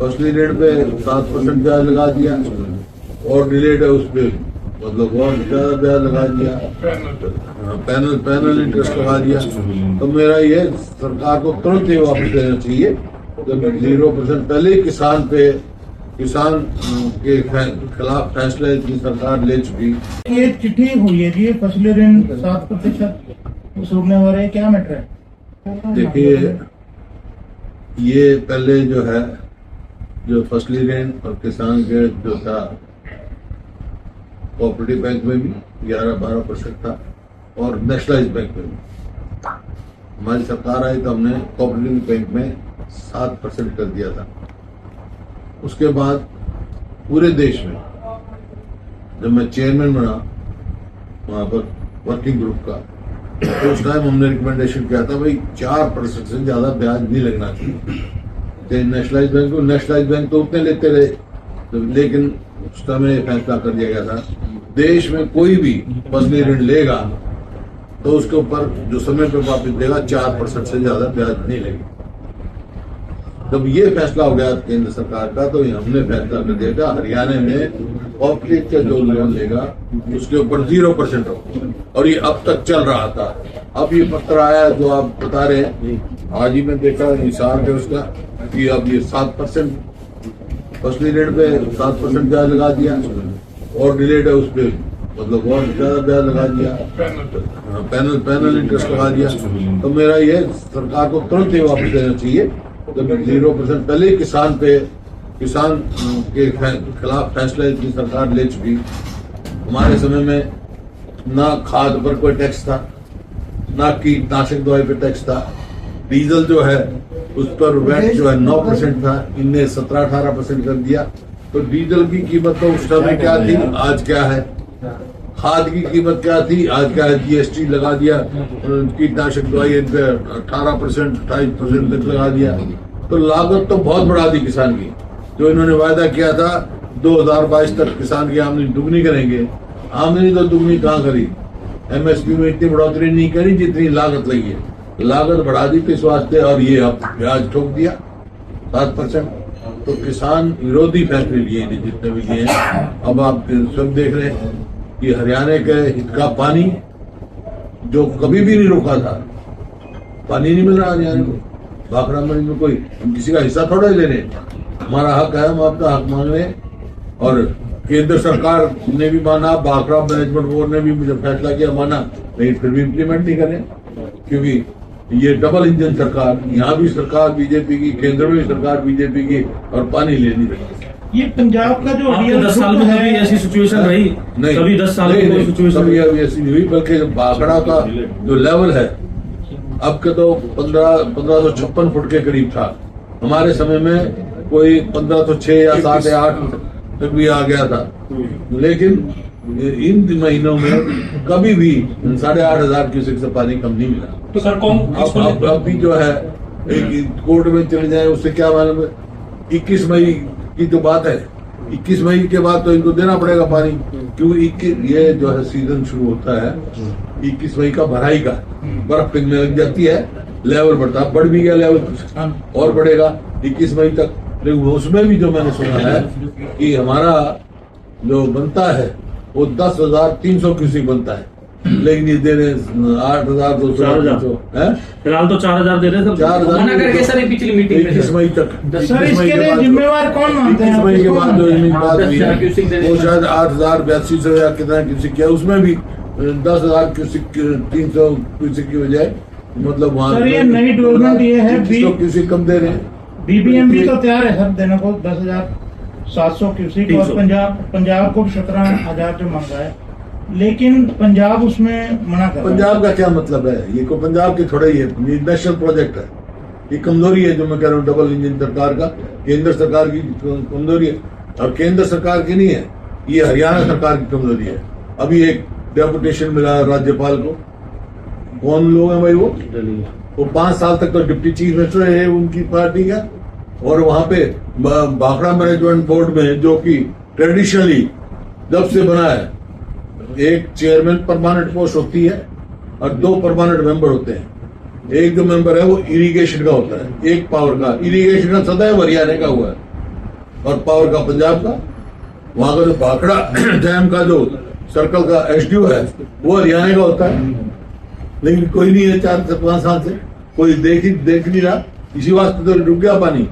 फसली ऋण पे 7% ब्याज लगा दिया और डिलेट है उस पर मतलब बहुत ज्यादा ब्याज लगा दिया, पैनल इंटरेस्ट लगा दिया। तो मेरा ये सरकार को तुरंत ही वापस देना चाहिए। तो 0% पहले ही किसान के खिलाफ फैसला की सरकार ले चुकी। ये चिट्ठी हुई है जी, फसली ऋण 7% वसूलने हो रहे हैं, क्या मैटर है? देखिए, ये पहले जो है जो फसली ऋण और किसान के जो था कोऑपरेटिव बैंक में भी 11-12% था और नेशनलाइज बैंक में भी। हमारी सरकार आई तो हमने कोऑपरेटिव बैंक में 7% कर दिया था। उसके बाद पूरे देश में जब मैं चेयरमैन बना वहां पर वर्किंग ग्रुप का, तो उस टाइम हमने रिकमेंडेशन किया था भाई 4% से ज्यादा ब्याज नहीं लगना चाहिए। नेशनलाइज बैंक तो उतने लेते रहे, तो लेकिन उस समय फैसला कर दिया गया था देश में कोई भी फसली ऋण लेगा तो उसके ऊपर जो समय पर वापस देगा 4% से ज्यादा ब्याज नहीं लगेगा। जब ये फैसला हो गया केंद्र सरकार का, तो हमने फैसला कर दिया था हरियाणा में कोऑपरेटिव का जो लोन लेगा उसके ऊपर 0% हो, और ये अब तक चल रहा था। अब ये पत्र आया जो आप बता रहे हैं, आज ही मैं देखा हिसाब है उसका कि अब ये 7% फसली ऋण पे 7% ब्याज लगा दिया और डिलेट है उस पर मतलब बहुत ज्यादा ब्याज लगा दिया, पैनल इंटरेस्ट लगा दिया। तो मेरा ये सरकार को तुरंत ही वापस देना चाहिए। तो 0% पहले ही किसान के खिलाफ फैसला की सरकार ले चुकी। हमारे समय में ना खाद पर कोई टैक्स था, ना कीटनाशक दवाई पर टैक्स था। डीजल जो है उस पर वैट जो है 9% था, इनने 17-18% कर दिया। तो डीजल की कीमत तो उस समय क्या थी, आज क्या है? खाद की कीमत क्या थी, आज क्या है? GST लगा दिया, कीटनाशक दवाई इन पे 18%, 28% तक लगा दिया। तो लागत तो बहुत बढ़ा दी किसान की। जो इन्होंने वायदा किया था 2022 तक किसान की आमदनी दुगनी करेंगे, आमदनी तो दुगनी कहाँ करी? MSP में इतनी बढ़ोतरी नहीं करी जितनी लागत लगी है। लागत बढ़ा दी किस वास्ते? और ये अब ब्याज ठोक दिया 7%। तो किसान विरोधी फैसले लिए जितने भी लिए हैं। अब आप सब देख रहे हैं कि हरियाणा के हित का पानी जो कभी भी नहीं रुका था, पानी नहीं मिल रहा हरियाणा को। भाखड़ा में कोई हम किसी का हिस्सा थोड़ा ही ले रहे, हमारा हक है, हम आपका हक मांग रहे हैं। और केंद्र सरकार ने भी माना, भाखड़ा मैनेजमेंट बोर्ड ने भी मुझे फैसला किया, माना, लेकिन फिर भी इम्प्लीमेंट नहीं करें, क्योंकि ये डबल इंजन सरकार, यहाँ भी सरकार बीजेपी की, केंद्र में भी सरकार बीजेपी की, और पानी ले नहीं रही। ये पंजाब का जो 10 साल में कभी ऐसी सिचुएशन रही नहीं, कभी 10 साल में कोई सिचुएशन कभी ऐसी नहीं हुई। बल्कि भाखड़ा का जो लेवल है अब के तो 1556 फुट के करीब था। हमारे समय में कोई 1506 या 7 या 8 तक भी आ गया था। लेकिन इन महीनों में कभी भी 8,500 क्यूसेक से पानी कम नहीं मिला। तो सर कौन अब भी जो है कोर्ट में चले जाए उससे क्या मालूम है? 21 मई की जो बात है, 21 मई के बाद तो इनको देना पड़ेगा पानी, क्योंकि ये जो है सीजन शुरू होता है 21 मई का, भराई का, बर्फ पिघलने लग जाती है, लेवल बढ़ भी गया, लेवल और बढ़ेगा 21 मई तक। लेकिन उसमें भी जो मैंने सुना है कि हमारा जो बनता है वो 10,300 क्यूसेक बनता है, लेकिन ये दे रहे 8,200 है। फिलहाल तो 4,000 दे रहे थे। 4,000 पिछली मीटिंग 21 मई तक। सर इसके लिए जिम्मेवार कौन मानते हैं? 21 मई के बाद जो बात हुई है वो शायद 8,082 या कितना क्यूसेक किया, उसमें भी 10,000 क्यूसेक 300 क्यूसेक की बजाय मतलब वहाँ सर ये नई डेवलपमेंट ये है, क्यूसेक कम दे रहे हैं। BBMP तो तैयार है सर देने को 10,700 क्यूसेक, और पंजाब को 17,000 जो मांगा है, लेकिन पंजाब उसमें मना कर रहा है। पंजाब का क्या मतलब है? ये को पंजाब की थोड़ा ही है, नेशनल प्रोजेक्ट है। ये कमजोरी है जो मैं कह रहा हूँ डबल इंजन सरकार का, केंद्र सरकार की कमजोरी है। और केंद्र सरकार की नहीं है, ये हरियाणा सरकार की कमजोरी है। अभी एक डेपुटेशन मिला राज्यपाल को, कौन लोग हैं भाई? वो 5 साल तक तो डिप्टी चीफ मिनिस्टर है उनकी पार्टी का, और वहां पे भाखड़ा मैनेजमेंट बोर्ड में जो कि ट्रेडिशनली जब से बना है, एक चेयरमैन परमानेंट पोस्ट होती है और 2 परमानेंट मेंबर होते हैं। एक जो मेंबर है वो इरिगेशन का होता है, एक पावर का। इरिगेशन का सदैव हरियाणा का हुआ है, और पावर का पंजाब का। वहां का जो भाखड़ा डैम का जो सर्कल का एसडीओ है वो हरियाणा का होता है, लेकिन कोई नहीं है 4 से 5 साल से, कोई देख नहीं रहा। इसी वास्ते तो डूब गया पानी।